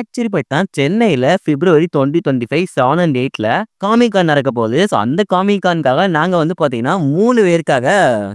Actually பார்த்தீங்கன்னா, சென்னையில பிப்ரவரி 2025 7 and 8ல comic Khan நடக்க போகுது. ஸோ அந்த காமிக் கான்க்காக நாங்க வந்து பார்த்தீங்கன்னா, 3 பேருக்காக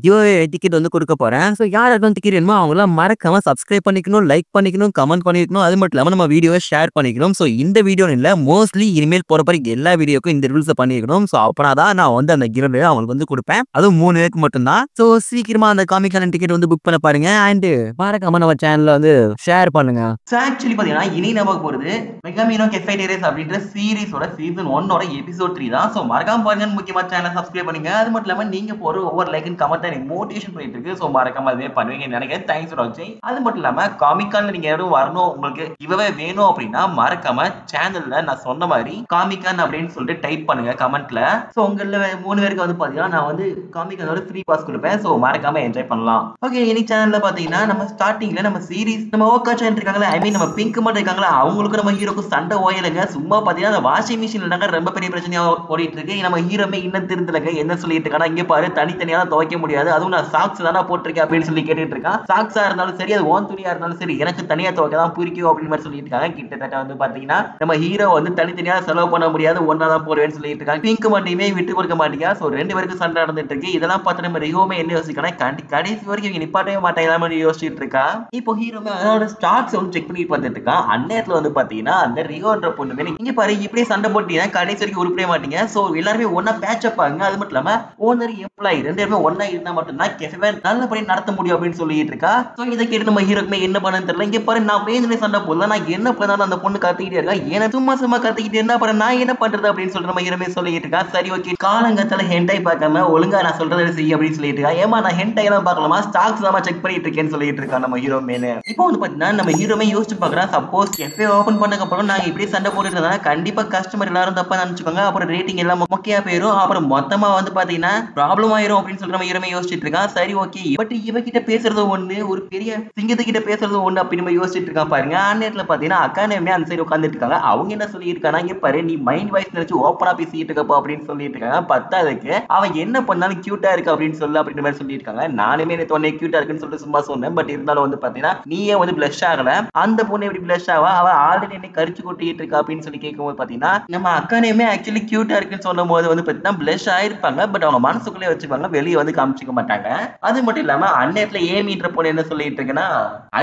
கிவ்அவே டிக்கெட் வந்து குடுக்க போறேன். ஸோ யார் யாருக்கெல்லாம் டிக்கெட் வேணுமோ அவங்கலாம் மறக்காம சப்ஸ்கிரைப் பண்ணிக்கணும், லைக் பண்ணிக்கணும், கமெண்ட் பண்ணிக்கணும். அது மட்டும் இல்லாம நம்ம வீடியோவை ஷேர் பண்ணிக்கணும். ஸோ இந்த வீடியோன்னு இல்ல, மோஸ்ட்லி இனிமேல் போற போற எல்லா வீடியோக்கும் இந்த ரூல்ஸ பண்ணிக்கணும். ஸோ அப்பனா தான் நான் வந்து அந்த கிவ்அவே அவங்களுக்கு வந்து குடுப்பேன். அதுவும் 3 பேருக்கு மட்டும் தான். ஸோ சீக்கிரமா அந்த காமிக் கான் டிக்கெட் வந்து புக் பண்ண பாருங்க. அண்ட் மறக்காம நம்ம சேனல்ல வந்து ஷேர் பண்ணுங்க. ஸோ ஆக்சுவலி பார்த்தீங்கன்னா இனி நமக்கு போகிறது மெகாமினோ கெஃபே டேரேஸ் அப்படின்ற சீரிஸோட சீசன் 1ஓட எபிசோட் 3 தான். ஸோ மறக்காம பாருங்க, முக்கியமாக சேனல் சப்ஸ்கிரைப் பண்ணுங்க. அது மட்டும் இல்லாமல் நீங்கள் போகிற ஒவ்வொரு லைக் அண்ட் கமெண்ட் எனக்கு மோட்டிவேஷன் பண்ணிட்டு இருக்கு. ஸோ மறக்காம அதுவே பண்ணுவீங்கன்னு நினைக்கிறேன். தேங்க்ஸ் ஃபார் வாட்சிங். அது மட்டும் இல்லாமல் காமிக்கானில் நீங்கள் யாரும் வரணும், உங்களுக்கு இவவே வேணும் அப்படின்னா மறக்காம சேனலில் நான் சொன்ன மாதிரி காமிக்கான் அப்படின்னு சொல்லிட்டு டைப் பண்ணுங்க கமெண்ட்ல. ஸோ உங்களில் 3 பேருக்கு வந்து பார்த்தீங்கன்னா நான் வந்து காமிக்கானோட ஃப்ரீ பாஸ் கொடுப்பேன். ஸோ மறக்காம என்ஜாய் பண்ணலாம். ஓகே, இனி சேனலில் பார்த்தீங்கன்னா நம்ம ஸ்டார்டிங்கில் நம்ம சீரிஸ் நம்ம ஓக்காச்சான் இருக்காங்களா, ஐ மீன் நம்ம பிங்க் மட்டும் இருக்காங்களா, அவங்களுக்கு நம்ம ஹீரோக்கும் சண்டை ஓயலைங்க. சும்மா பார்த்தீங்கன்னா அந்த வாஷிங் மிஷின்ல ரொம்ப பெரிய பிரச்சனையா ஓடிட்டு இருக்கு. நம்ம ஹீரோமே இன்னும் திருந்தலங்க. என்ன சொல்லிட்டு இருக்கானா, இங்க பாரு தனித்தனியா துவைக்க முடியாது, அதுவும் நான் சாக்ஸ் தானே போட்டிருக்கேன் அப்படின்னு சொல்லி கேட்டுட்டு இருக்கான். சாக்ஸா இருந்தாலும் சரி, அது ஓன் துணியா இருந்தாலும் சரி, எனக்கு தனியா துவைக்க தான் பிடிக்கும் அப்படின்னு மாதிரி சொல்லிட்டு இருக்காங்க. கிட்டத்தட்ட வந்து பாத்தீங்கன்னா நம்ம ஹீரோ வந்து தனித்தனியா செலவு பண்ண முடியாது, ஒன்னா தான் போடுவேன்னு சொல்லிட்டு இருக்காங்க. பிங்க் மட்டுமே விட்டு கொடுக்க மாட்டீங்க. ஸோ 2 பேருக்கு சண்டை நடந்துட்டு இருக்கு. இதெல்லாம் பார்த்து நம்ம ரியோமே என்ன யோசிக்கணும், கடைசி வரைக்கும் இவங்க நிப்பாட்டவே மாட்டேன் மாதிரி யோசிச்சுட்டு இருக்கா. இப்போ ஹீரோமே அதோட ஸ்டார்ட்ஸ் வந்து செக் பண்ணி பார்த்துட்டு இருக்கான். அந்நேரத்துல வந்து பாத்தீங்கன்னா அந்த ரியோன்ற பொண்ணுமே இங்க பாரு இப்படியே சண்டை போட்டீங்கன்னா கடைசி வரைக்கும் உருப்படவே மாட்டீங்க. சோ எல்லாருமே ஒன்னா பேட்சப் ஆகுங்க. அது மட்டும் இல்லாம ஓனர் எம்ப்ளாயி 2 பேருமே ஒன்னா இருந்தா மட்டும்தான் கெஃபே நல்லபடி நடத்த முடியும் அப்படின்னு சொல்லிட்டு இருக்கா. சோ இதை கேட்டு நம்ம ஹீரோக்குமே என்ன பண்ணன்னு தெரியல. இங்க பாரு நான் பேஞ்சனே சண்டை போடல, நான் என்ன பண்ணாலும் அந்த பொண்ணு கத்திக்கிட்டே இருக்கா, ஏன்னா சும்மா கத்திக்கிட்டே இருந்தா பாரு நான் என்ன பண்றது அப்படின்னு சொல்லிட்டு நம்ம ஹீரோமே சொல்லிட்டு இருக்கா. சரி ஓகே, காலங்கத்துல ஹென்டை பார்க்காம ஒழுங்கா நான் சொல்றதை செய்ய அப்படின்னு சொல்லிட்டு இருக்கா. ஏமா நான் ஹென்டை எல்லாம் பார்க்கலாமா, ஸ்டாக்ஸ் தான் செக் பண்ணிட்டு இருக்கேன்னு சொல்லிட்டு இருக்கா நம்ம ஹீரோ மேனு. இப்போ வந்து பாத்தீங்கன்னா நம்ம ஹீரோமே யோசிச்சு பார்க்கறான், சப்போஸ் கெஃபே ஓபன் பண்ணதுக்கு அப்புறம் நாங்க இப்படி சண்டை போட்டுட்டு இருந்தா கண்டிப்பா கஸ்டமர் எல்லாரும் தப்பா நினைச்சுக்கோங்க, அப்புறம் ரேட்டிங் எல்லாம் மொக்கையா போயிடும், அப்புறம் மொத்தமா வந்து பாத்தீங்கன்னா ப்ராப்ளம் ஆயிரும் அப்படின்னு சொல்லிட்டு நம்ம ஹீரோமே யோசிச்சுட்டு இருக்கான். சரி ஓகே, பட் இவகிட்ட பேசுறது ஒண்ணு, ஒரு பெரிய சிங்கத்துக்கிட்ட பேசுறது ஒண்ணு அப்படின்னு நம்ம யோசிச்சுட்டு இருக்கான் பாருங்க. ஆன்லைன்ல பாத்தீங்கன்னா அக்கானமே அந்த சைடு உட்காந்துட்டு இருக்காங்க. அவங்க என்ன சொல்லிட்டு இருக்காங்க, இங்க பாரு நீ மைண்ட் வாய்ஸ் நினைச்சு ஓப்பனா பேசிட்டு இருக்கப்பா அப்படின்னு சொல்லிட்டு இருக்காங்க. பத்தாதுக்கு அவன் என்ன பண்ணாலும் கியூட்டா இருக்கு அப்படின்னு சொல்லு அப்படின்ற மாதிரி சொல்லிட்டு இருக்காங்க. நானுமே நேத்து உன்னை கியூட்டா இருக்குன்னு சொல்லிட்டு சும்மா சொன்னேன். பட் இருந்தாலும் வந்து பாத்தீங்கன்னா நீயே வந்து பிளஷ் ஆகல, அந்த பொண்ணு எப்படி பிளஷ் ஆவா, அவ ஆல்ரெடி என்ன கரிச்சு கொட்டிட்டு இருக்கா அப்படின்னு சொல்லி கேட்கும்போது பாத்தீங்கன்னா நம்ம அக்கானேமே ஆக்சுவலி கியூட்டா இருக்குன்னு சொல்லும் போது வந்து பாத்தீங்கன்னா பிளஷ் ஆயிருப்பாங்க. பட் அவங்க மனசுக்குள்ளே வச்சுப்பாங்க, வெளியே வந்து காமிச்சிக்க மாட்டாங்க. அது மட்டும் இல்லாம அந்நேரத்துல ஏமின்ற பொண்ணு என்ன சொல்லிட்டு இருக்குன்னா,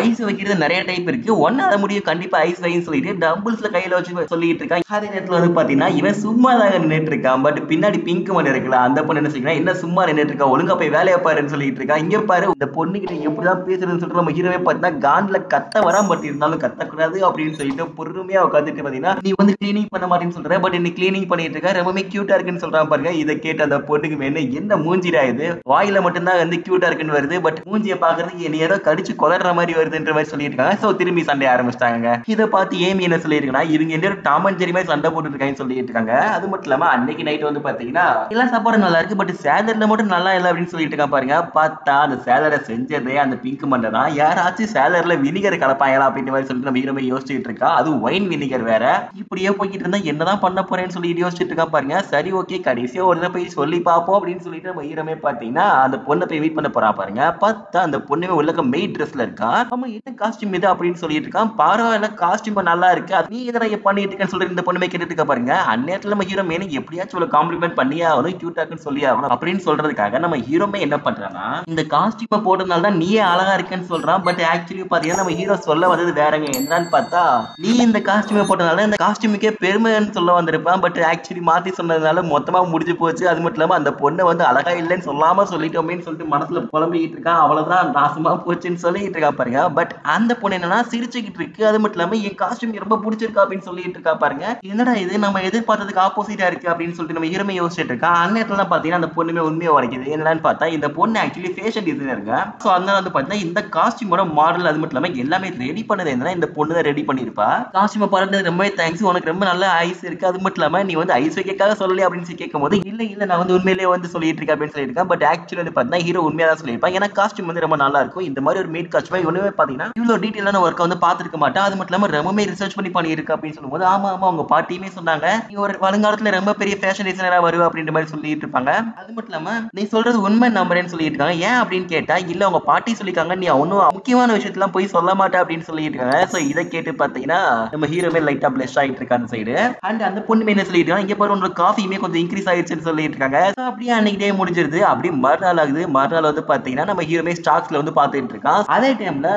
ஐஸ் வைக்கிறது நிறைய டைப் இருக்கு, ஒன்னால முடியும் கண்டிப்பா ஐஸ் வைன்னு சொல்லிட்டு டம்பிள்ஸ்ல கையில வச்சு சொல்லிட்டு இருக்கான். அதே நேரத்துல வந்து பாத்தீங்கன்னா இவன் சும்மா தான் நின்றுட்டு இருக்கான். பட் பின்னாடி பிங்க் மணி இருக்குல்ல, அந்த பொண்ணு என்ன செய்யணும், என்ன சும்மா நின்றுட்டு இருக்கா, ஒழுங்கா போய் வேலையை பாருன்னு சொல்லிட்டு இருக்கா. இங்க பாரு இந்த பொண்ணு கிட்ட எப்படிதான் பேசுறதுன்னு சொல்லிட்டு நம்ம ஹீரோவே பாத்தீங்கன்னா கான்ல கத்த வரா, பட் இருந்தாலும் கத்தக்கூடாது அப்படின்னு சொல்லிட்டு பொறுமையா உட்காந்துட்டு பாத்தீங்கன்னா நீ வந்து கிளீனிங் பண்ண மாட்டேன்னு சொல்ற, பட் நீ கிளீனிங் பண்ணிட்டு இருக்க, ரொம்பவே கியூட்டா இருக்குன்னு சொல்றான் பாருங்க. இதை கேட்டு அந்த பொண்ணுக்கு வேணும் என்ன மூஞ்சிரா இது, வாயில மட்டும்தான் வந்து கியூட்டா இருக்குன்னு வருது, பட் மூஞ்சியை பாக்குறதுக்கு என்ன ஏதோ கடிச்சு கொலற மாதிரி வருதுன்ற மாதிரி சொல்லிட்டு இருக்காங்க. சோ திரும்பி சண்டை ஆரம்பிச்சிட்டாங்க. இதை பார்த்து ஏமி என்ன சொல்லியிருக்கா, இவங்க என்ன டாம் அண்ட் ஜெரி மாதிரி சண்டை போட்டு இருக்காங்கன்னு சொல்லிட்டு இருக்காங்க. அது மட்டும் இல்லாம அன்னைக்கு நைட் வந்து பாத்தீங்கன்னா எல்லா சாப்பாடும் நல்லா இருக்கு, பட் சேலட்ல மட்டும் நல்லா இல்லை அப்படின்னு சொல்லிட்டு இருக்கா பாருங்க. பார்த்தா அந்த சேலரை செஞ்சதே அந்த பிங்க் மண்டை தான். யாராச்சும் சேலர்ல வினிகர் கலப்பாங்களா அப்படின்ற மாதிரி சொல்லிட்டு நம்ம ஹீரோமே யோசிச்சுட்டு இருக்கா. அது ஒயின் வினிகர் வேற. இப்படியே போய்கிட்டு இருந்தா என்னதான் பண்ண போறேன்னு சொல்லிட்டு யோசிச்சுட்டு இருக்கா பாருங்க. சரி ஓகே, கடைசியா ஒரு தடவை போய் சொல்லி பார்ப்போம் அப்படின்னு சொல்லிட்டு நம்ம ஹீரோமே பாத்தீங்கன்னா அந்த பொண்ணை போய் மீட் பண்ண போறா பாருங்க. பார்த்தா அந்த பொண்ணுமே உள்ள மெய்ட் ட்ரெஸ்ல இருக்கா. ஆமா என்ன காஸ்டியூம் இது அப்படின்னு சொல்லிட்டு இருக்கான். பரவாயில்ல காஸ்டியூம் நல்லா இருக்கு, அது நீ எதனா பண்ணிட்டு இருக்கேன்னு சொல்லிட்டு இந்த பொண்ணுமே கேட்டுட்டு இருக்கா பாருங்க. அந்நேரத்துல நம்ம ஹீரோ மேனு எப்படியாச்சும் ஒரு காம்ப்ளிமெண்ட் பண்ணியே ஆகணும், கியூட்டா இருக்குன்னு சொல்லி ஆகணும் அப்படின்னு சொல்றதுக்காக நம்ம ஹீரோமே என்ன பண்றான்னா இந்த காஸ்டியூமை போட்டதுனால தான் நீயே அழகா இருக்கேன்னு சொல்றான். பட் ஆக்சுவலி பாத்தீங்கன்னா நம்ம ஹீரோ சொல்ல வந்தது வேறங்க. என்னன்னு பார்த்தா நீ இந்த காஸ்டியூமை போட்டதுனால இந்த காஸ்டியூமுக்கே பெருமைன்னு சொல்ல வந்திருப்பான். பட் ஆக்சுவலி மாத்தி சொன்னதுனால மொத்தமா முடிஞ்சு போச்சு. அது மட்டும் இல்லாம அந்த பொண்ணை வந்து அழகா இல்லைன்னு சொல்லாம சொல்லிட்டோமேன்னு சொல்லிட்டு மனசுல புலம்பிக்கிட்டு இருக்கான். அவ்வளவுதான் நாசமா போச்சுன்னு சொல்லிட்டு இருக்கா பாருங்க. பட் அந்த பொண்ணு என்னன்னா சிரிச்சுக்கிட்டு இருக்கு. அது மட்டும் இல்லாம என் காஸ்டியூம் ரொம்ப பிடிச்சிருக்கா அப்படின்னு சொல்லிட்டு இருக்கா பாருங்க. என்னடா இது நம்ம எதிர்பார்த்ததுக்கு ஆப்போசிட்டா இருக்கு அப்படின்னு சொல்லிட்டு நம்ம ஹீரோமே யோசிச்சுட்டு இருக்கா. அந்நேரத்துல பாத்தீங்கன்னா அந்த பொண்ணுமே உண்மையை உடைக்குது. என்னன்னு பார்த்தா இந்த பொண்ணு ஆக்சுவலி ஃபேஷன் டிசைனருங்க. சோ அதனால வந்து பாத்தீங்கன்னா இந்த காஸ்டியூமோட மாடல் அது மட்டும் இல்லாம எல்லாமே ரெடி பண்ணது என்னன்னா இந்த பொண்ணு தான் ரெடி பண்ணிருப்பா. காஸ்டியூமை பாருங்க ரொம்பவே தேங்க்ஸ், உனக்கு ரொம்ப நல்ல ஐஸ் இருக்கு, அது மட்டும் இல்லாம நீ வந்து ஐஸ் வைக்காக சொல்லலையே அப்படின்னு சொல்லி கேட்கும் போது இல்ல நான் வந்து உண்மையிலேயே வந்து சொல்லிட்டு இருக்கேன் அப்படின்னு சொல்லியிருக்கேன். பட் ஆக்சுவலி வந்து பாத்தீங்கன்னா ஹீரோ உண்மையா தான் சொல்லியிருப்பான். ஏன்னா காஸ்டியூம் வந்து ரொம்ப நல்லா இருக்கும். இந்த மாதிரி ஒரு மேட் காஸ்டியூமை ஒண்ணுமே பாத்தீங்கன்னா இவ்வளவு டீடைலான ஒர்க்கை வந்து பாத்துருக்க மாட்டேன். அது மட்டும் இல்லாம ரொம்பவே ரிசர்ச் பண்ணி பண்ணிருக்கு அப்படின்னு சொல்லும்போது ஆமா உங்க பாட்டியுமே சொன்னாங்க நீ ஒரு வருங்காலத்துல ரொம்ப பெரிய ஃபேஷன் டிசைனரா வருவ அப்படின்ற மாதிரி சொல்லிட்டு இருப்பாங்க. அது மட்டும் இல்லாம நீ சொல்றது உண்மை நம்புறேன்னு சொல்லிட்டு இருக்காங்க. ஏன் அப்படின்னு கேட்டா இல்ல உங்க பாட்டி சொல்லிருக்காங்க நீ ஒன்னும் முக்கியமான விஷயத்தெல்லாம் போய் சொல்ல மாட்டேன் அப்படின்னு சொல்லிட்டு இருக்காங்க. சோ இதை கேட்டு பாத்தீங்கன்னா நம்ம ஹீரோமே லைட்டா பிளஷ் ஆயிட்டு இருக்காங்க சைடு. அண்ட் அந்த பொண்ணு என்ன சொல்லிட்டு இருக்காங்க, இங்க பாரு உங்களோட காஃபியுமே கொஞ்சம் இன்க்ரீஸ் ஆயிடுச்சுன்னு சொல்லிட்டு இருக்காங்க. அப்படியே அன்னைக்கு டே முடிஞ்சிருது. அப்படி மறுநாள் ஆகுது. மறுநாள் வந்து பாத்தீங்கன்னா நம்ம ஹீரோமே ஸ்டாக்ஸ்ல வந்து பாத்துட்டு இருக்கான். அதே டைம்ல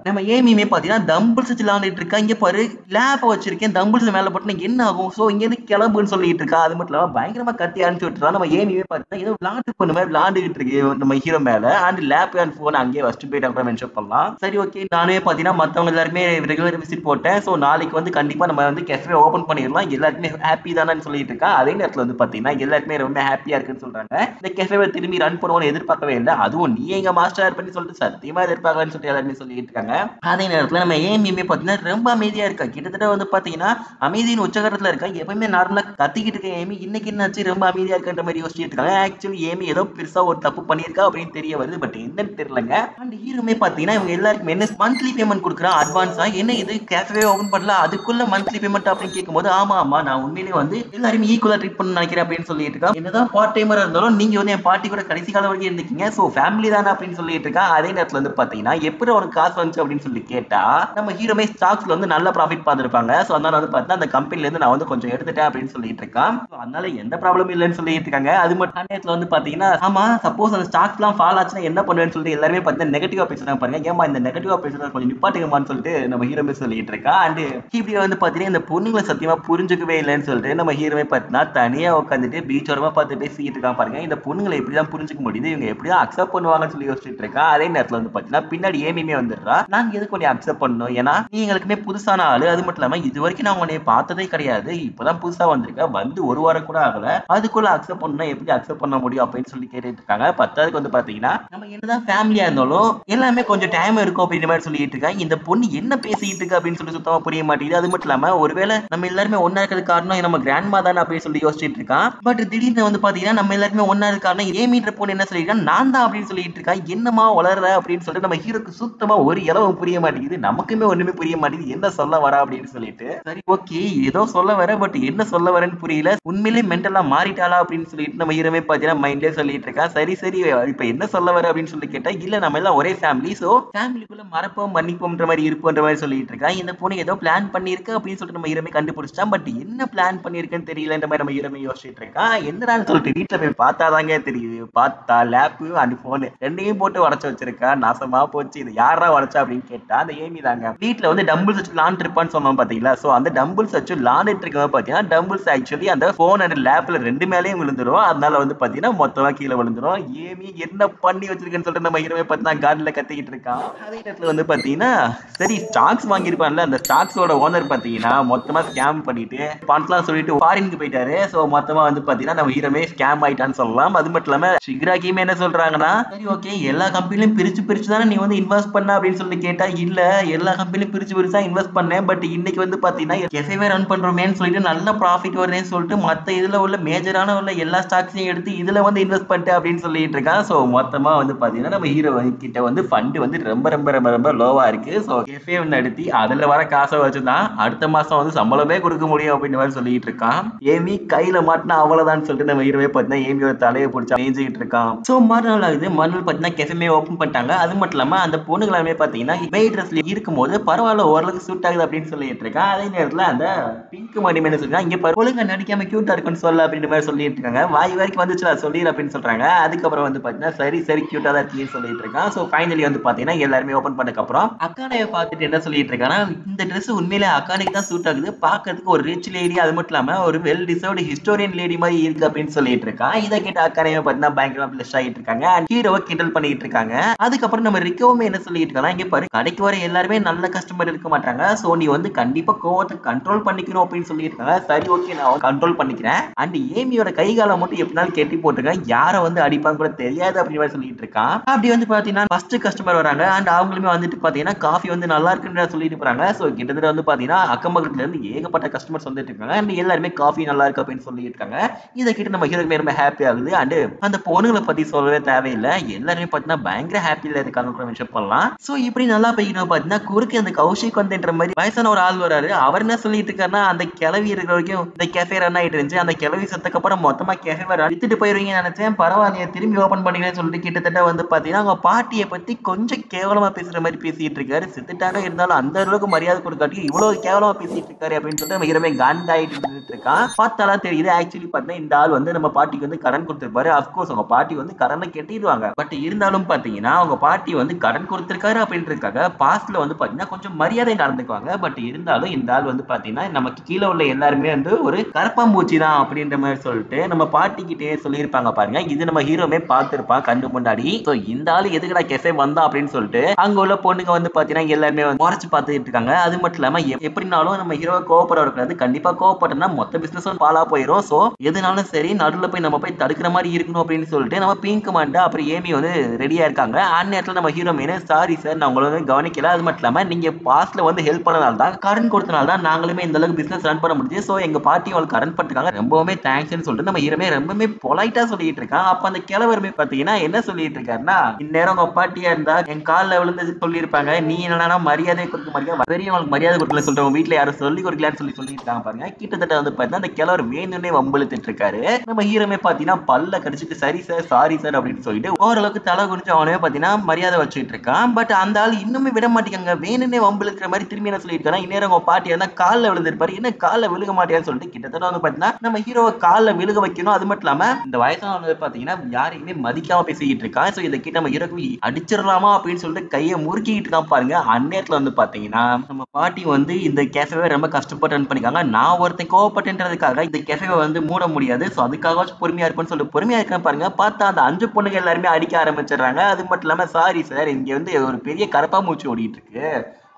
நம்ம ஏமியுமே பாத்தீங்கன்னா தம்பிள்ஸ் வச்சு விளையாண்டுட்டு இருக்கா. இங்க பாரு லேப் வச்சிருக்கேன், தம்பிள்ஸ் மேல போட்டு என்ன ஆகும், சோ இங்க இருந்து கிளம்புன்னு சொல்லிட்டு இருக்கா. அது மட்டும் இல்லாம பயங்கரமா கத்தி அனுப்பிச்சு விட்டுறா. நம்ம ஏமியுமே பாத்தீங்கன்னா ஏதோ விளையாட்டு பொண்ணு மாதிரி விளையாண்டுகிட்டு இருக்கு நம்ம ஹீரோ மேல. அண்ட் லேப் அண்ட் போன் அங்கேயே வச்சுட்டு போயிட்டு மென்ஷன் பண்ணலாம். சரி ஓகே, நானே பாத்தீங்கன்னா மத்தவங்க எல்லாருமே ரெகுலர் விசிட் போட்டேன். சோ நாளைக்கு வந்து கண்டிப்பா நம்ம வந்து கெஃபே ஓபன் பண்ணிடலாம், எல்லாருமே ஹாப்பி தானு சொல்லிட்டு இருக்கா. அதே நேரத்துல வந்து பாத்தீங்கன்னா எல்லாருமே ரொம்ப ஹாப்பியா இருக்குன்னு சொல்றாங்க. இந்த கெஃபேவை திரும்பி ரன் பண்ணுவோம்னு எதிர்பார்க்கவே இல்லை. அதுவும் நீ எங்க மாஸ்டர் பண்ணி சொல்லிட்டு சத்தியமா எதிர்பார்க்கலன்னு சொல்லிட்டு எல்லாருமே சொல்லிட்டு இருக்காங்க. அதே நேரத்துல நம்ம ஏமியுமே பாத்தீங்கன்னா ரொம்ப அமைதியா இருக்கா. கிட்டத்தட்ட வந்து பாத்தீங்கன்னா அமைதியின் உச்சகட்டத்துல இருக்கா. எப்பவுமே நார்மலா கத்திக்கிட்டு இருக்க ஏமி இன்னைக்கு என்னாச்சு ரொம்ப அமைதியா இருக்குன்ற மாதிரி யோசிச்சுட்டு இருக்காங்க. ஆக்சுவலி ஏமி ஏதோ பெருசா ஒரு தப்பு பண்ணியிருக்கா அப்படின்னு தெரிய வருது. பட் என்னன்னு தெரியலங்க. அண்ட் ஹீரோமே பாத்தீங்கன்னா இவங்க எல்லாருக்கும் என்ன மந்த்லி பேமெண்ட் கொடுக்குறான் அட்வான்ஸா. என்ன இது கேஃபே ஓபன் பண்ணல அதுக்குள்ள மந்த்லி பேமெண்ட் அப்படின்னு கேட்கும்போது ஆமா ஆமா நான் உண்மையிலேயே வந்து எல்லாருமே ஈக்குவலா ட்ரீட் பண்ண நினைக்கிறேன் அப்படின்னு சொல்லிட்டு இருக்கா. என்னதான் பார்ட் டைமரா இருந்தாலும் நீங்க வந்து என் பாட்டி கூட கடைசி காலம் வரைக்கும் இருந்துக்கீங்க, சோ ஃபேமிலி தானே அப்படின்னு சொல்லிட்டு இருக்கா. அதே நேரத்துல வந்து பாத்தீங்கன்னா எப்படி உனக்கு காசு வந்துச்சு அப்படின்னு சொல்லி கேட்டா நம்ம ஹீரோமே ஸ்டாக்ஸ்ல வந்து நல்ல ப்ராஃபிட் பார்த்துருப்பாங்க. சோ அதனால வந்து பாத்தீங்கன்னா அந்த கம்பெனில இருந்து நான் வந்து கொஞ்சம் எடுத்துட்டேன் அப்படின்னு சொல்லிட்டு இருக்கான். அதனால எந்த ப்ராப்ளம் இல்லைன்னு சொல்லிட்டு இருக்காங்க. அது மட்டும் நேரத்துல வந்து பாத்தீங்கன்னா ஆமா சப்போஸ் அந்த ஸ்டாக்ஸ் எல்லாம் ஃபால் ஆச்சுன்னா என்ன பண்ணுவேன்னு சொல்லிட்டு எல்லாருமே பாத்தீங்கன்னா நெகட்டிவா பேசுறாங்க பாருங்க. ஏமா இந்த நெகட்டிவா பேசுறது கொஞ்சம் நிப்பாட்டுங்கம்மான்னு சொல்லிட்டு நம்ம ஹீரோமே சொல்லிட்டு இருக்கா. அண்ட் இப்படி வந்து பாத்தீங்கன்னா இந்த பொண்ணுங்களை சத்தியமா புரிஞ்சுக்கவே இல்லைன்னு சொல்லிட்டு நம்ம ஹீரோமே பாத்தீங்கன்னா தனியா உட்காந்துட்டு பீச் ஓரமா பார்த்து பேசிட்டு இருக்கான் பாருங்க. இந்த பொண்ணுங்களை எப்படிதான் புரிஞ்சுக்க முடியுது, இவங்க எப்படிதான் அக்செப்ட் பண்ணுவாங்கன்னு சொல்லி யோசிச்சுட்டு இருக்கா. அதே நேரத்துல வந்து பாத்தீங்கன்னா பின்னாடி ஏமியுமே வந்துடுறா. நாங்க எதுக்கு உன்னை அக்செப்ட் பண்ணணும், ஏன்னா நீ எங்களுக்குமே புதுசான ஆளு. அது மட்டும் இல்லாம இது வரைக்கும் நான் உன்னை பார்த்ததே கிடையாது, இப்பதான் புதுசா வந்திருக்க, வந்து ஒரு வாரம் கூட ஆகல, அதுக்குள்ள அக்செப்ட் பண்ணா எப்படி அக்செப்ட் பண்ண முடியும் அப்படின்னு சொல்லி கேட்டுட்டு இருக்காங்க. பத்தாவதுக்கு வந்து பாத்தீங்கன்னா நம்ம என்னதான் ஃபேமிலியா இருந்தாலும் எல்லாமே கொஞ்சம் டைம் இருக்கும் அப்படின்ற மாதிரி சொல்லிட்டு இருக்காங்க. இந்த பொண்ணு என்ன பேசிட்டு இருக்கு அப்படின்னு சொல்லி சுத்தமா புரிய மாட்டேங்குது. அது மட்டும் இல்லாம ஒருவேளை நம்ம எல்லாருமே ஒன்னா இருக்கிறது காரணம் நம்ம கிராண்ட்மா தானே அப்படின்னு சொல்லி யோசிச்சுட்டு இருக்கான். பட் திடீர்னு வந்து பாத்தீங்கன்னா நம்ம எல்லாருமே ஒன்னா இருக்க காரணம் ஏமின்ற பொண்ணு என்ன சொல்லிருக்கான், நான் தான் அப்படின்னு சொல்லிட்டு இருக்கா. என்னமா வளர்ற அப்படின்னு சொல்லிட்டு நம்ம ஹீரோக்கு சுத்தமா ஒரு இலவும் புரிய மாட்டேங்குது. நமக்குமே ஒண்ணுமே புரிய மாட்டேங்குது என்ன சொல்ல வரா அப்படின்னு சொல்லிட்டு. சரி ஓகே ஏதோ சொல்ல வர, பட் என்ன சொல்ல வரேன்னு புரியல, உண்மையிலேயே மென்டலா மாறிட்டாளா அப்படின்னு சொல்லிட்டு நம்ம ஹீரோமே பாத்தீங்கன்னா மைண்ட்லயே சொல்லிட்டு இருக்கா. சரி சரி இப்ப என்ன சொல்ல வர அப்படின்னு சொல்லி கேட்டா இல்ல நம்ம எல்லாம் ஒரே ஃபேமிலி, சோ ஃபேமிலிக்குள்ள மறப்போம் மன்னிப்போம்ன்ற மாதிரி இருப்போன்ற மாதிரி சொல்லிட்டு இருக்கா. இந்த பொண்ணு ஏதோ பிளான் பண்ணிருக்கு அப்படின்னு சொல்லிட்டு நம்ம ஹீரோமே கண்டுபிடிச்சிட்டான். பட் என்ன பிளான் பண்ணிருக்குன்னு தெரியலன்ற மாதிரி நம்ம ஹீரோமே யோசிச்சுட்டு இருக்கா. என்னடான்னு சொல்லிட்டு வீட்டுல போய் பார்த்தாதாங்க தெரியுது. பார்த்தா லேப்பு அண்ட் போன் ரெண்டையும் போட்டு உடச்சு வச்சிருக்கா. நாசமா போச்சு, இது யாரா உடச்சா அப்படின்னு கேட்டா அந்த ஏமி தாங்க. வீட்டுல வந்து டம்பிள்ஸ் வச்சு லாண்ட் இருப்பான்னு சொன்னோம் பாத்தீங்களா, சோ அந்த டம்பிள்ஸ் வச்சு லாண்டுட்டு இருக்க பாத்தீங்கன்னா டம்பிள்ஸ் ஆக்சுவலி அந்த போன் அண்ட் லேப்ல ரெண்டு மேலேயும் விழுந்துரும். அதனால வந்து பாத்தீங்கன்னா மொத்தமா கீழே விழுந்துரும். ஏமி என்ன பண்ணி வச்சிருக்கேன்னு சொல்லிட்டு நம்ம ஹீரோவே பார்த்தீங்கன்னா கார்டுல கத்திக்கிட்டு இருக்கான். அதே நேரத்துல வந்து பாத்தீங்கன்னா சரி ஸ்டாக்ஸ் வாங்கியிருப்பான்ல, அந்த ஸ்டாக்ஸோட ஓனர் பாத்தீங்கன்னா மொத்தமா ஸ்கேம் பண்ணிட்டு பணத்தெல்லாம் சொல்லிட்டு ஃபாரினுக்கு போயிட்டாரு. சோ மொத்தமா வந்து பாத்தீங்கன்னா நம்ம ஹீரோமே ஸ்கேம் ஆயிட்டான்னு சொல்லலாம். அது மட்டும் இல்லாம ஷிக்ராக்கியுமே என்ன சொல்றாங்கன்னா சரி ஓகே எல்லா கம்பெனிலும் பிரிச்சு பிரிச்சு தானே நீ வந்து இன்வெஸ்ட் பண்ண அப்படின்னு சொல்லி கேட்டா இல்ல எல்லா கம்பெனிலும் பிரிச்சு பிரிச்சா இன்வெஸ்ட் பண்ணேன், பட் இன்னைக்கு வந்து பாத்தீங்கன்னா கெஃபேவே ரன் பண்றோமேன்னு சொல்லிட்டு நல்ல ப்ராஃபிட் வருதுன்னு சொல்லிட்டு மத்த இதுல உள்ள மேஜரான உள்ள எல்லா ஸ்டாக்ஸையும் எடுத்து இதுல வந்து இன்வெஸ்ட் பண்ணிட்டு அப்படின்னு சொல்லிட்டு இருக்கான். சோ மொத்தமா வந்து பாத்தீங்கன்னா நம்ம ஹீரோ கிட்ட வந்து ஃபண்ட் வந்து ரொம்ப ரொம்ப ரொம்ப ரொம்ப லோவா இருக்கு. சோ கெஃபே நடத்தி அதுல வர காசை வச்சுதான் அடுத்த மாசம் வந்து சம்பளமே கொடுக்க முடியும் அப்படின்னு மாதிரி சொல்லிட்டு இருக்கான். ஏமி கையில மாட்டினா அவ்வளவுதான் சொல்லிட்டு நம்ம ஹீரோவே பாத்தீங்கன்னா ஏமியோட தலையை பிடிச்சா மேய்ஞ்சிட்டு இருக்கான். சோ மறுநாள் ஆகுது. மறுநாள் பாத்தீங்கன்னா கெஃபே ஓபன் பண்ணிட்டாங்க. அது மட்டும் இல்லாம அந்த பொண்ணுங்களாமே பாத்தீங்கன்னா வெயிட்ரஸ்ல இருக்கும்போது பரவாயில்ல ஓரளவுக்கு சூட் ஆகுது அப்படின்னு சொல்லிட்டு இருக்கான். அதே நேரத்துல அந்த பிங்க் மணி என்ன சொல்றாங்க, இங்க ஒழுங்கா நடிக்காம கியூட்டா இருக்குன்னு சொல்ல அப்படின்ற மாதிரி சொல்லிட்டு இருக்காங்க. வாய் வரைக்கும் வந்துச்சு சொல்லிடு அப்படின்னு சொல்றாங்க. அதுக்கப்புறம் வந்து பாத்தீங்கன்னா சரி சரி கியூட்டா தான் இருக்குன்னு சொல்லிட்டு இருக்கான். சோ ஃபைனலி வந்து பாத்தீங்கன்னா எல்லாருமே ஓபன் பண்ணதுக்கு அப்புறம் அக்கானைய பார்த்துட்டு என்ன சொல்லிட்டு இருக்கானா, இந்த ட்ரெஸ் உண்மையிலே அக்கானைக்கு தான் சூட் ஆகுது, பாக்கிறதுக்கு ஒரு ரிச் லேடி அது மட்டும் இல்லாம ஒரு வெல் டிசர்வ்டு ஹிஸ்டோரியன் லேடி மாதிரி இருக்கு அப்படின்னு சொல்லிட்டு இருக்கான். இதை கேட்ட அக்கானைய பாத்தீங்கன்னா பயங்கரமா பிளஷ் ஆகிட்டு இருக்காங்க. ஹீரோவை கிண்டல் பண்ணிட்டு இருக்காங்க. அதுக்கப்புறம் நம்ம ரிக்கோவுமே என்ன சொல்லிட்டு இருக்காங்க, இங்க பாரு கடைக்கு வர எல்லாருமே நல்ல கஸ்டமர் இருக்க மாட்டாங்க, சோ நீ வந்து கண்டிப்பா கோவத்தை கண்ட்ரோல் பண்ணிக்கணும் அப்படின்னு சொல்லியிருக்காங்க. சரி ஓகே நான் கண்ட்ரோல் பண்ணிக்கிறேன். அண்ட் ஏமியோட கைகால மட்டும் எப்படினாலும் கெட்டி போட்டுருக்கேன், யாரை வந்து அடிப்பாங்க கூட தெரியாது அப்படின்னு சொல்லிட்டு இருக்கான். அப்படி வந்து பாத்தீங்கன்னா ஃபர்ஸ்ட் கஸ்டமர் வராங்க. அண்ட் அவங்களுமே வந்துட்டு பாத்தீங்கன்னா காஃபி வந்து நல்லா இருக்குன்னு சொல்லிட்டு போறாங்க. சோ கிட்டத்தட்ட வந்து பாத்தீங்கன்னா அக்கம் பக்கத்துல இருந்து ஏகப்பட்ட கஸ்டமர்ஸ் வந்துட்டு இருக்காங்க. அண்ட் எல்லாருமே காஃபி நல்லா இருக்கு அப்படின்னு சொல்லிட்டு இருக்காங்க. இதை கிட்ட நம்ம ஹீரோக்கு ரொம்ப ஹாப்பி ஆகுது. அண்ட் அந்த பொண்ணுங்களை பத்தி சொல்லவே தேவையில்லை, எல்லாருமே பாத்தீங்கன்னா பயங்கர ஹாப்பியில இருக்காங்க மென்ஷன் பண்ணலாம். சோ இப்படி நல்லா போய்கிட்டு பாத்தீங்கன்னா குறுக்கு அந்த கௌஷிக் வந்துன்ற மாதிரி வயசான ஒரு ஆள் வராரு. அவர் என்ன சொல்லிட்டு இருக்காருன்னா, அந்த கிளவி இருக்கிற வரைக்கும் இந்த கேஃபே ரன் ஆயிட்டு இருந்துச்சு, அந்த கிளவி செத்தக்கு அப்புறம் மொத்தமா கேஃபே அடித்துட்டு போயிருவீங்கன்னு நினைச்சேன், பரவாயில்லையே திரும்பி ஓபன் பண்ணீங்கன்னு சொல்லிட்டு கிட்டத்தட்ட வந்து பாத்தீங்கன்னா அவங்க பாட்டியை பத்தி கொஞ்சம் கேவலமா பேசுற மாதிரி பேசிட்டு இருக்காரு. செத்துட்டாங்க இருந்தாலும் அந்த அளவுக்கு மரியாதை கொடுக்காட்டி இவ்வளவு கேவலமா பேசிட்டு இருக்காரு அப்படின்னு சொல்லிட்டு நம்ம ஹீரோவே காண்டாயிட்டு இருக்கான். பார்த்தாலாம் தெரியுது ஆக்சுவலி பார்த்தா இந்த ஆள் வந்து நம்ம பாட்டிக்கு வந்து கடன் கொடுத்திருப்பாரு. அப்கோர்ஸ் அவங்க பாட்டி வந்து கடனை கட்டிடுவாங்க. பட் இருந்தாலும் பாத்தீங்கன்னா அவங்க பாட்டி வந்து கடன் கொடுத்திருக்காரு அப்படின்றதுக்காக பாஸ்ட்ல வந்து பாத்தீங்கன்னா கொஞ்சம் மரியாதை நடந்துக்குவாங்க. பட் இருந்தாலும் இந்த ஆள் வந்து பாத்தீங்கன்னா நமக்கு கீழே உள்ள எல்லாருமே வந்து ஒரு கரப்பாம்பூச்சி தான் அப்படின்ற மாதிரி சொல்லிட்டு நம்ம பாட்டி கிட்டே சொல்லியிருப்பாங்க பாருங்க. இது நம்ம ஹீரோமே பார்த்திருப்பான் கண்ணு முன்னாடி. சோ இந்த ஆள் எதுக்குடா கெஃபே வந்தா அப்படின்னு சொல்லிட்டு அங்க உள்ள பொண்ணுங்க வந்து பாத்தீங்கன்னா எல்லாருமே முறைச்சு பார்த்துட்டு இருக்காங்க. அது மட்டும் இல்லாம எப்படினாலும் நம்ம ஹீரோ கோவப்பட இருக்காது. கண்டிப்பா கோவப்பட்டனா மொத்த பிசினஸ் பாலா போயிடும். சோ எதுனாலும் சரி நடுவுல போய் நம்ம போய் தடுக்கிற மாதிரி இருக்கணும் அப்படின்னு சொல்லிட்டு நம்ம பிங்க் மாண்டா அப்புறம் ஏமி வந்து ரெடியா இருக்காங்க. அந்த நேரத்துல நம்ம ஹீரோ மீன் சாரி சார் நான் உங்களை வந்து கவனிக்கல. அது மட்டும் இல்லாம நீங்க பாஸ்ட்ல வந்து ஹெல்ப் பண்ணனால தான் கடன் கொடுத்தனால தான் நாங்களுமே இந்த அளவுக்கு பிசினஸ் ரன் பண்ண முடியுது. சோ எங்க பாட்டி அவங்களுக்கு கடன் பட்டுருக்காங்க ரொம்பவுமே தேங்க்ஸ்னு சொல்லிட்டு நம்ம ஹீரோமே ரொம்பவே பொலைட்டா சொல்லிட்டு இருக்கான். அப்ப அந்த கிழவருமே பாத்தீங்கன்னா என்ன சொல்லிட்டு இருக்காருன்னா இந்நேரம் உங்க பாட்டியா இருந்தா என் காலில் விழுந்து சொல்லியிருப்பாங்க. நீ என்னன்னா மரியாதை கொடுக்க மாட்டேங்க பெரியவங்களுக்கு மரியாதை கொடுக்கல சொல்லிட்டு உங்க வீட்டுல யாரும் சொல்லி கொடுக்கலான்னு சொல்லியிருக்காங்க பாருங்க. கிட்டத்தட்ட வந்து பாத்தீங்கன்னா அந்த கிழவர் வேணும்னே வம்பளுத்துட்டு இருக்காரு. நம்ம ஹீரோமே பாத்தீங்கன்னா பல்ல கடிச்சிட்டு சரி சார் சாரி சார் அப்படின்னு சொல்லிட்டு ஓரளவுக்கு தலை குடிச்சு அவனே பாத்தீங்கன்னா மரியாதை வச்சுட்டு இருக்கான். பட் அந்த ஆள் இன்னுமே விட மாட்டேங்க வேணும்னே வம்பளுக்கிற மாதிரி திரும்பி என்ன சொல்லியிருக்காரு இந்நேரம் உங்க பாட்டி இருந்தா காலில் விழுந்திருப்பாரு. என்ன காலில் விழுக மாட்டேன்னு சொல்லிட்டு கிட்டத்தட்ட வந்து பாத்தீங்கன்னா நம்ம ஹீரோவை காலில் விழுக வைக்கணும். அது மட்டும் இல்லாம இந்த வயசானவங்க பாத்தீங்கன்னா யாரையுமே மதிக்காம பேசிக்கிட்டு இருக்கான். சோ இதை கிட்ட நம்ம ஹீரோக்கு அடிச்சிடலாமா அப்படின்னு சொல்லிட்டு கையை முறுக்கிட்டு இருக்கான் பாருங்க. அந்நேரத்துல வந்து பாத்தீங்கன்னா நம்ம பாட்டி வந்து இந்த கேஃபேவை ரொம்ப கஷ்டப்பட்டு ரன் பண்ணிக்காங்க. நான் ஒருத்தன் கோவப்பட்டுன்றதுக்காக இந்த கேஃபேவை வந்து மூட முடியாது. சோ அதுக்காக பொறுமையா இருப்பேன்னு சொல்லிட்டு பொறுமையா இருக்கேன் பாருங்க. பார்த்தா அந்த 5 பொண்ணுங்க எல்லாருமே அடிக்க ஆரம்பிச்சிடுறாங்க. அது மட்டும் இல்லாம சாரி சார் இங்க வந்து ஒரு பெரிய கரப்பாம்பூச்சி ஓடிட்டு இருக்கு.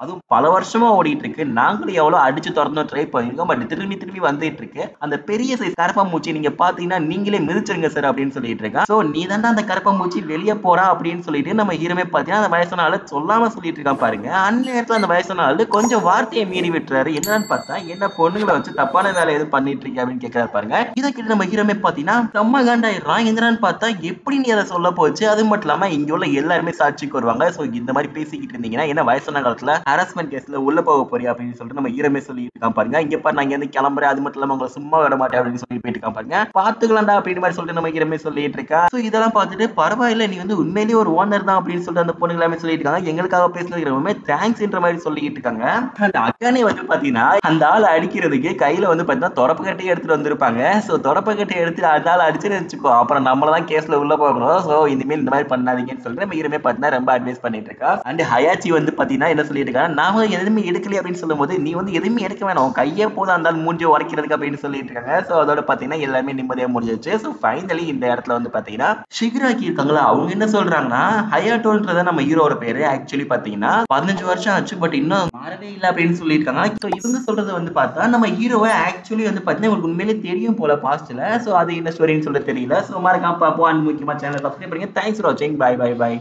அதுவும் பல வருஷமா ஓடிட்டு இருக்கு. நாங்களும் எவ்வளவு அடிச்சு திறந்து ட்ரை பண்ணிருக்கோம். பட் திரும்பி வந்துட்டு இருக்கு. அந்த பெரிய சைஸ் கரப்பாம்பூச்சி நீங்க பாத்தீங்கன்னா நீங்களே மிதிச்சிருங்க சார் அப்படின்னு சொல்லிட்டு இருக்கான். சோ நீ தாண்டா அந்த கரப்பாம்பூச்சி வெளியே போறா அப்படின்னு சொல்லிட்டு நம்ம ஹீரோமே பாத்தீங்கன்னா அந்த வயசான ஆளு சொல்லாம சொல்லிட்டு இருக்கான் பாருங்க. அந்நேரத்துல அந்த வயசான ஆளு கொஞ்சம் வார்த்தையை மீறி விட்டுறாரு. என்னன்னு பார்த்தா என்ன பொண்ணுங்களை வச்சு தப்பான வேலை எதுவும் பண்ணிட்டு இருக்கீங்க அப்படின்னு கேட்கறாரு பாருங்க. இதை கிட்ட நம்ம ஹீரோமே பாத்தீங்கன்னா செம்ம காண்டாயிடுறான். என்னன்னு பார்த்தா எப்படி நீ அதை சொல்ல போச்சு. அது மட்டும் இல்லாம இங்க உள்ள எல்லாருமே சாட்சிக்கு வருவாங்க. சோ இந்த மாதிரி பேசிக்கிட்டு இருந்தீங்கன்னா என்ன வயசான காலத்துல ஹராஸ்மென்ட் கேஸ்ல உள்ள போக போறியா அப்படின்னு சொல்லிட்டு நம்ம ஹீரோமே சொல்லிட்டு இருக்கான் பாருங்க. இங்க பாரு நான் இங்க இருந்து கிளம்புறேன். அது மட்டும் இல்லாம உங்களை சும்மா விட மாட்டேன் அப்படின்னு சொல்லி போயிட்டு இருக்கான் பாருங்க. பாத்துக்கலாம்டா அப்படின்னு மாதிரி சொல்லிட்டு நம்ம ஹீரோமே சொல்லிட்டு இருக்கா. சோ இதெல்லாம் பார்த்துட்டு பரவாயில்ல நீ வந்து உண்மையிலேயே ஒரு ஓனர் தான் அப்படின்னு சொல்லிட்டு அந்த பொண்ணு எல்லாமே சொல்லிட்டு இருக்காங்க. எங்களுக்காக பேசுனதுக்கு ரொம்பவே தேங்க்ஸ்ன்ற மாதிரி சொல்லிட்டு இருக்காங்க. அந்த அக்கானே வந்து பாத்தீங்கன்னா அந்த ஆள் அடிக்கிறதுக்கு கையில வந்து பாத்தீங்கன்னா தொடப்பு கட்டையை எடுத்துட்டு வந்திருப்பாங்க. சோ தொடப்பு கட்டையை எடுத்து அந்த ஆள் அடிச்சுன்னு வச்சுக்கோ அப்புறம் நம்மளதான் கேஸ்ல உள்ள போகணும். சோ இனிமேல் இந்த மாதிரி பண்ணாதீங்கன்னு சொல்லிட்டு நம்ம ஹீரோமே பாத்தீங்கன்னா ரொம்ப அட்வைஸ் பண்ணிட்டு இருக்கா. அண்ட் ஹயாச்சி வந்து பாத்தீங்கன்னா என்ன சொல்லிட்டு இருக்கா நாம எதுவுமே எடுக்கல அப்படின்னு சொல்லும் போது நீ வந்து எதுவுமே எடுக்க வேணாம் கையே போதும் அந்த மூஞ்சி உடைக்கிறதுக்கு அப்படின்னு சொல்லிட்டு இருக்காங்க. சோ அதோட பாத்தீங்கன்னா எல்லாமே நிம்மதியா முடிஞ்சிச்சு. சோ ஃபைனலி இந்த இடத்துல வந்து பாத்தீங்கன்னா ஷிகராக்கி இருக்காங்களா அவங்க என்ன சொல்றாங்கன்னா ஹயாட்டோன்றத நம்ம ஹீரோட பேரு ஆக்சுவலி பாத்தீங்கன்னா 15 வருஷம் ஆச்சு பட் இன்னும் மாறவே இல்லை அப்படின்னு சொல்லியிருக்காங்க. சோ இவங்க சொல்றது வந்து பார்த்தா நம்ம ஹீரோவை ஆக்சுவலி வந்து பாத்தீங்கன்னா உங்களுக்கு உண்மையிலே தெரியும் போல பாஸ்ட்ல. சோ அது என்ன ஸ்டோரின்னு சொல்ல தெரியல. சோ மறக்காம பாப்போம். அண்ட் முக்கியமா சேனல் சப்ஸ்கிரைப் பண்ணுங்க. தேங்க்ஸ் ஃபார் வாட்சிங். Bye bye by.